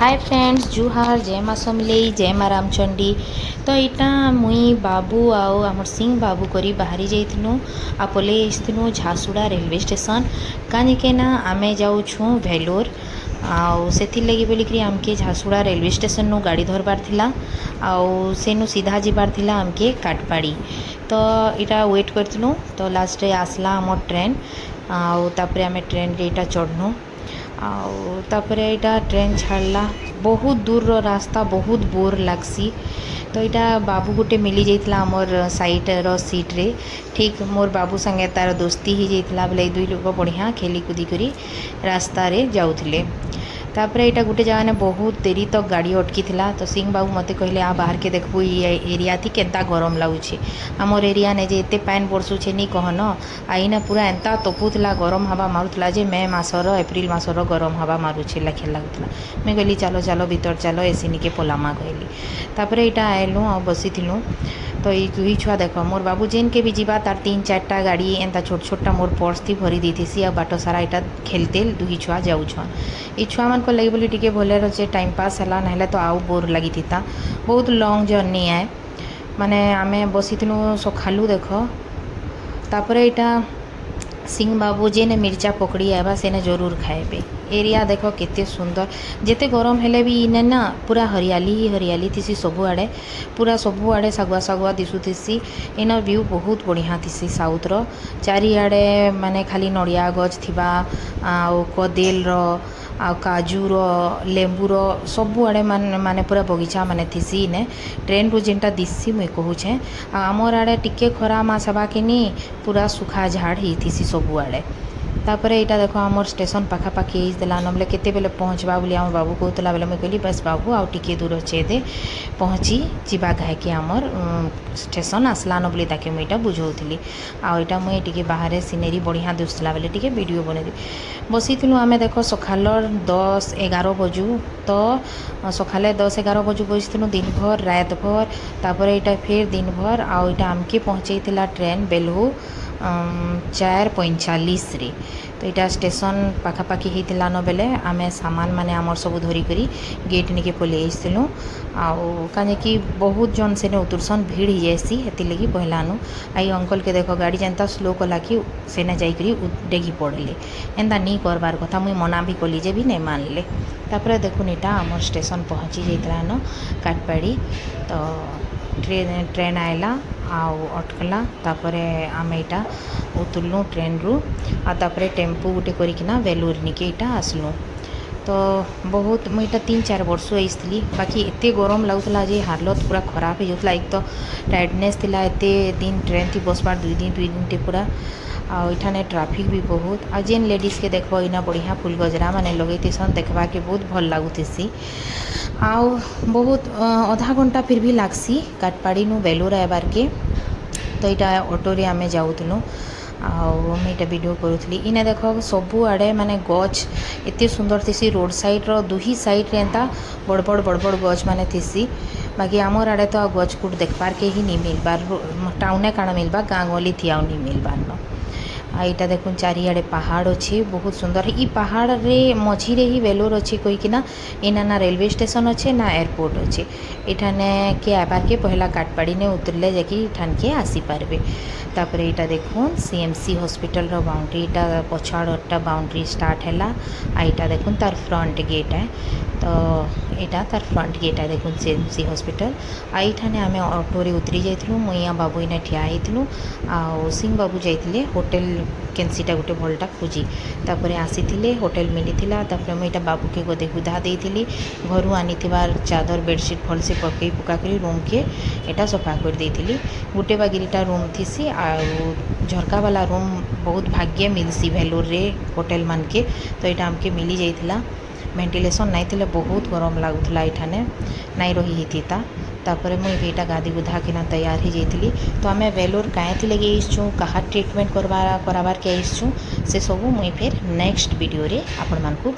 Hi friends जुहार जय माँ समलेई जय माँ रामचंडी। तो यहाँ मुई बाबू आउ आम सिंह बाबू करी बाहरी जाइनु आ पलि आसनु झारसुगुड़ा रेलवे स्टेशन कहीं आमे जाऊँ भेलोर आउ से लगी बोलिकी आमके झारसुगुड़ा रेलवे स्टेशन नु गाड़ी धरबार थिला आउ सेनु सीधा जीबार थिला आमके काटपाड़ी। तो इटा वेट करथिनु तो लास्ट रे आसला आम ट्रेन आउ तापरे आमे ट्रेन रे इटा चढ़नु आउ तापरे इटा ट्रेन छाड़ला बहुत दूर रो रास्ता बहुत बोर लागसी। तो इटा बाबू गुटे मिली जाइतला हमर साइड रो सीट रे ठीक मोर बाबू संगे तार दोस्ती ही जाइतला बोले दुई लोग बढ़िया खेली कूदी करी रास्ता रे जाउथिले। तापरे इटा गुटे जगह ने बहुत देरी तक गाड़ी अटकी थिला। तो सिंह बाबू मते कहले आ बाहर के देखबो ये एरिया थी केता गरम लाଗୁଛି हमर एरिया ने जे एते पानी बरसुछे नी कहन आईना पूरा एंता तपुथला गरम हवा मारुथला जे मे मासर एप्रिल मासर गरम हवा मारुछे लाखे लागुथला। मैं कहली चलो चलो भीतर चलो एसी निके पोलामा कहली। तापरे इटा आइलु आ बसिथिलु। तो ये दुई छुआ देख मोर बाबू जेन के भी जीवा तार 3-4टा गाड़ी एंता छोट छोटा मोर पर्स थी भरी देथीसी आ बाट सारा इटा खेलते दुई छुआ जाऊछन। ये छुआ मान को लगी बोली टिके भले रचे टाइम पास है ना तो आउ बोर लगी थी बहुत लॉन्ग जर्नी है माने आमे बसिथिनु सखालू देख। तापरे इटा सिंह बाबू जेने मिर्चा पकड़ी आवा सेने जरूर खाएबे। एरिया देख केते सुंदर जेते गरम हेले भी इने ना पूरा हरियाली ही हरियाली थीसी सबु आड़े पूरा सबु आड़े सगुआ सगुआ दिसुथीसी। इन व्यू बहुत बढ़िया थीसी साउथ रो चारिआड़े माने खाली नड़िया गछ थिबा आउ कदेल रो आ काजू रो लेंबू रो सबु आड़े माने पूरा बगीचा माने थीसी। ने ट्रेन रो जेनटा दिसी मुई कहूछे आमर आड़े टिके खरा मास हवा कि नी पूरा सुखा झाड़ ही थीसी सबु आड़े। तापरे इटा देखो आमर स्टेशन पाखापाखि देलान बोले केते बेले पहुँचवा बोली आम बाबू कहूला बेले मुझे कहली बस बाबू आउ टिके दूर अच्छे दे पहुँची जीवा घाइके आमर स्टेशन आसलान बोली ताके मुझे बुझाऊली। आईटा मुझे टिके बाहर सिनेरी बढ़िया दिखुला बेले टिके वीडियो बनैली बसीलु आमे देख सकाल 10-11 बजू। तो सकाले 10-11 बजू बसलु दिन भर रात भर तापर इटा फिर दिन भर आईटा आमके पहुँचे ट्रेन बेलहू 4:45 रे। तो यहाँ स्टेशन पाखापाखि होता न बेले आमे सामान माने आमर सब धरी करी गेट निके पलि आसलु आउ कहीं बहुत जन से उतरसन भीड़ ही जाएसी हेती लगी पहलानु आई अंकल के देख गाड़ी जनता स्लो कला कि सेने जाकरी डेगी पड़े एंता नहीं करबार कथा मुई मना भी कली जे भी नहीं मानले। तापर देखुन इटा आमर स्टेशन पहुँची जाता न काटपाड़ी। तो ट्रेन आएला आउ अटकला तापरे आमे इटा उतरलु ट्रेन रु आ तापरे टेम्पू गुटे करिकिना वेलूर निके इटा आसलु। तो बहुत मुझे 3-4 वर्ष आईली बाकी एते गरम लगुला जे हालत पूरा खराब हो जाता। एक तो टायर्डनेस थिला एते दिन ट्रेन थी बसबार 2 दिन टे पूरा आठाने ट्राफिक भी बहुत आ जेन लेडीज के देखो इना बढ़िया फूल गजरा माने लगेतीसन देखबा के बहुत भल लगुथीसी। आउ बहुत आधा घंटा फिर भी लागसी काटपाड़ी नु बेलूर आबार के। तो यहाँ ऑटो रे आमे जाऊथलु आउ इटा वीडियो करूथली। इने देखो सबु आड़े माने गछ एते सुंदर थीसी रोड साइड रो दुही साइड रे एंता बड़ बड़ गछ माने थीसी। बाकी आमर आड़े तो गछ कुट देखबार के ही नहीं मिलबार टाउने काण मिलबा गाँ गली थी आउ नहीं मिलबार न। आईटा देखुन चारिआडे पहाड़ अच्छे बहुत सुंदर ई पहाड़ रे मझी रे ही वेलोर अच्छे कहीकिना इना ना रेलवे स्टेशन अच्छे ना एयरपोर्ट अच्छे। इठाने के आबार के पहला काटपाड़ी ने उतरले जाकि इठान के आसी पारबे। तापर इटा देखुन सीएमसी हॉस्पिटल रो बाउंड्री इटा पछाड़टा बाउंड्री स्टार्ट हैला आईटा देखुन तार फ्रंट गेट है। तो यहाँ तार फ्रंट गेट है देखुन सीएमसी हॉस्पिटल आईठाने आमे ऑटो रे उतरी जाइलु मुइया बाबू इना ठिया होइलु आउ सिंह बाबू जाइले होटल केनसीटा गोटे भलटा खोजी तापर आसी होटल मिली तापर मुझे बाबू के गोदे गुधा देती घर आनी चादर बेडसीट भल से पकई पुकाक रूम के एटा सफा कर देती गोटे बागिरीटा रूम थीसी आउ झरका वाला रूम बहुत भाग्य मिलसी भेलोर रे होटल मान के। तो यहाँ आमके मिली जाइला वेंटिलेशन नहीं थिले बहुत गरम लगुला इठाने नहीं रही था। तापर मुझे यहाँ गादी गुधा किना तैयार ही जाइली। तो आम वेलोर कहीं लगे आसचु कहा ट्रिटमेंट कराबार के आसचु से सब मुई फिर नेक्स्ट वीडियो रे आपण मानकु